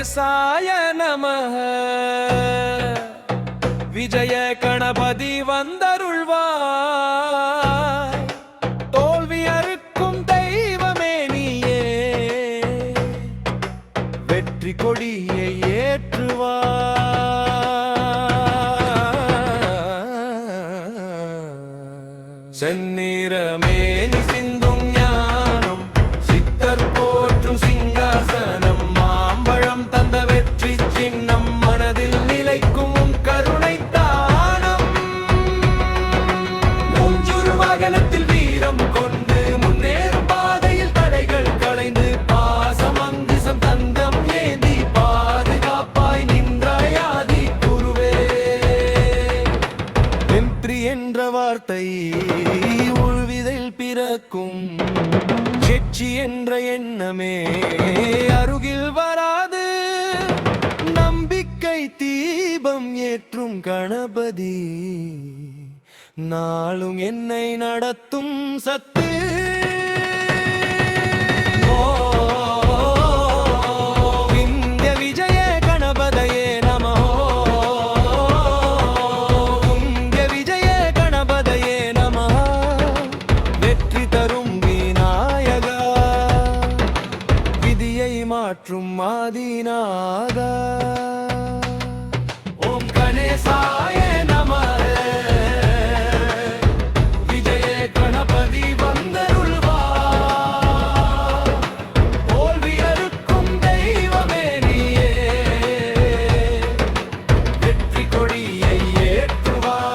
சாய நமஹ விஜய கணபதி வந்தருள்வாய் தோல்வி அறுக்கும் தெய்வமே நீயே வெற்றி கொடியை ஏற்றுவாய் செந்நிறமே நீ சிந்தும் ஞானம் சித்தர் போற்றும் சிங்காசனம் மாம்பழம் தந்த வெற்றி சின்னம் மனதில் நிலைக்கும் கருணை தானம் மூஞ்சுரு வாகனத்தில் வீரம் கொண்டு முன்னேறும் பாதையில் தடைகள் களைந்து பாசம் அங்குசம் தந்தம் ஏந்தி பாதுகாப்பாய் நின்றாயாதி குருவே வெற்றி என்ற வார்த்தை உள்விதில் பிறக்கும் வெற்றி என்ற எண்ணமே அருகில் வராது நம்பிக்கை தீபம் ஏற்றும் கணபதி நாளும் என்னை நடத்தும் சத்து விந்திய விஜய கணபதையே நமோ விந்திய விஜய கணபதையே நமோ வெற்றி தரும் விநாயகா விதியை மாற்றும் ஆதிநாதா ஓம் கணேசாய நமஹ விஜய கணபதி வந்தருள்வாய் தோல்வி அறுக்கும் தெய்வமே நீயே வெற்றி கொடியை ஏற்றுவாய்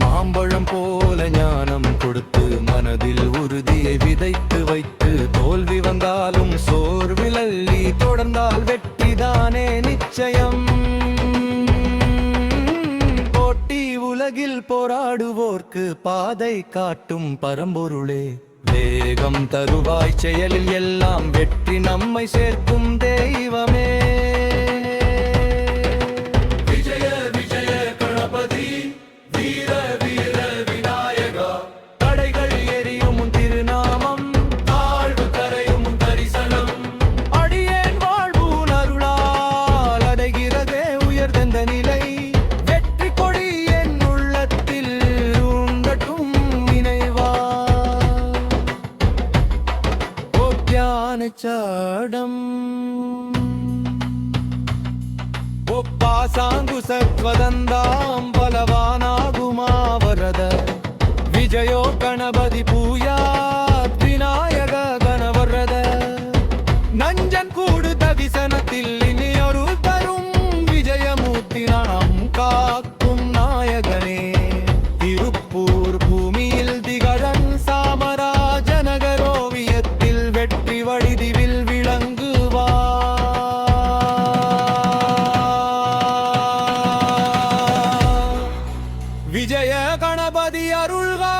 மாம்பழம் போல ஞானம் கொடுத்து மனதில் உறுதியை விதைத்து வைத்து தோல்வி வந்தாலும் சோர்விலல்லி தொடர்ந்தால் வெற்றிதானே நிச்சயம் போட்டி உலகில் போராடுவோர்க்கு பாதை காட்டும் பரம்பொருளே வேகம் தருவாய் செயலில் எல்லாம் வெற்றி நம்மை சேர்க்கும் தெய்வமே விஜய விஜய கணபதி வீர வீர விநாயகா தடைகள் எரியும் உன் திருநாமம் தாழ்வு கரையும் உன் தரிசனம் அடியேன் வாழ்வு அருளால் அடைகிறதே உயர்ந்த நிலை வெற்றி கொடி என் உள்ளத்தில் உண்டட்டும் நினைவா ஞான சாடம் ಒಪ್ಪಾಸಾಂಗುಸತ್ವದಂದಾಂ ಬಲವಾನಾಗುಮಾ ವರದ ವಿಜಯೋ ಗಣಪತಿ பூயாத் விநாயக கணவரத நஞ்சன் கூடு தவிசனத்தில் இனியொரு தரும் விஜயமூர்த்தி நாம் காக்கும் நாயகனே திருப்பூர் பூமியில் திகழன் சாமராஜ நகரோவியத்தில் வெற்றி வடிதிவில் விளங்குவா விஜய கணபதி அருள்வா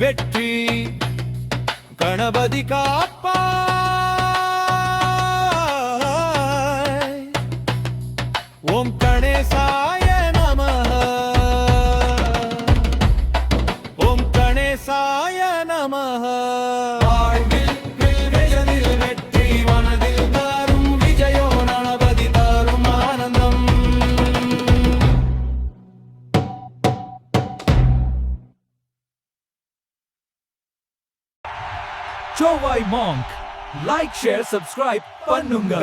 வெற்றி கணபதி காப்பா ஓம் கணேசாய நமஹ ஓம் கணேசாய நமஹ வாழ்வில் விஜயத்தில் வெற்றி மனதில் தாரும் விஜயோ கணபதி தாரும் ஆனந்தம் Chowai Monk like share subscribe பண்ணுங்க